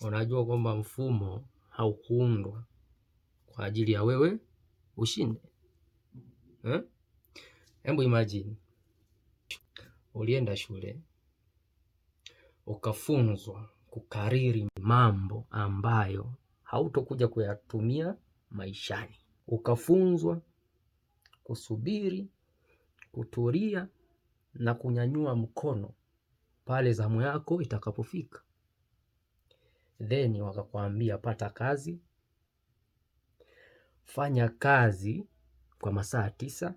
unajua kwamba mfumo haukuundwa kwa ajili ya wewe ushinde. Hebu imagine ulienda shule ukafunzwa kukariri mambo ambayo hautokuja kuyatumia maishani. Ukafunzwa kusubiri, kutulia na kunyanyua mkono pale zamu yako itakapofika. Then wakakwambia pata kazi, fanya kazi kwa masaa 9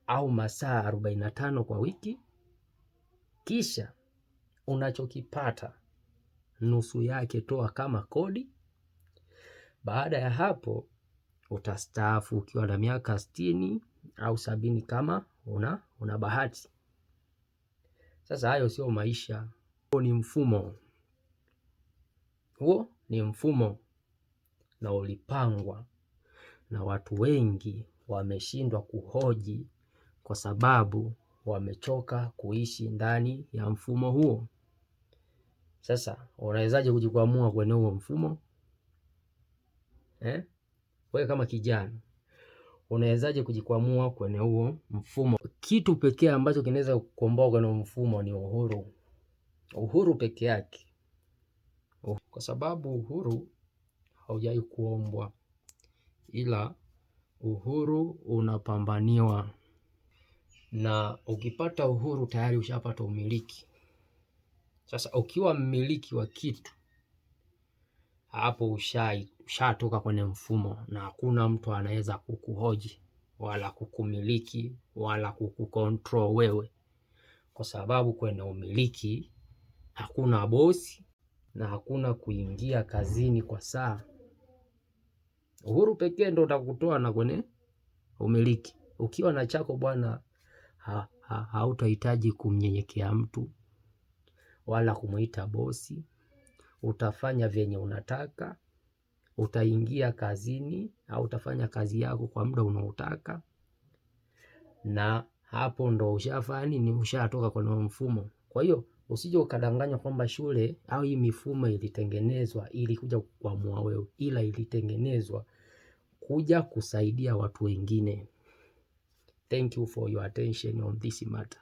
au masaa 45 kwa wiki, kisha unachokipata nusu yake toa kama kodi. Baada ya hapo utastaafu ukiwa na miaka 60 au 70 kama una bahati. Sasa hayo sio maisha. Huo ni mfumo. Huo ni mfumo na ulipangwa na watu wengi wameshindwa kuhoji kwa sababu wamechoka kuishi ndani ya mfumo huo. Sasa unawezaje kujikwamua kwenye huo mfumo? Wewe kama kijana unawezaje kujikwamua kwenye huo mfumo? Kitu pekee ambacho kinaweza kukomboa kwenye mfumo ni uhuru. Uhuru peke yake. Kwa sababu uhuru haujai kuombwa, ila uhuru unapambaniwa. Na ukipata uhuru tayari ushapata umiliki. Sasa ukiwa mmiliki wa kitu, hapo ushatoka kwenye mfumo na hakuna mtu anaweza kukuhoji wala kukumiliki wala kukukontrol wewe, kwa sababu kwenye umiliki hakuna bosi na hakuna kuingia kazini kwa saa. Uhuru pekee ndo utakutoa na kwenye umiliki. Ukiwa na chako bwana, hautahitaji kumnyenyekea mtu wala kumuita bosi. Utafanya vyenye unataka, utaingia kazini au utafanya kazi yako kwa muda unaotaka, na hapo ndo ushafanya nini? Ushatoka kwenye mfumo. Kwa hiyo usije ukadanganywa kwamba shule au hii mifumo ilitengenezwa ili kuja kukuamua wewe, ila ilitengenezwa kuja kusaidia watu wengine. Thank you for your attention on this matter.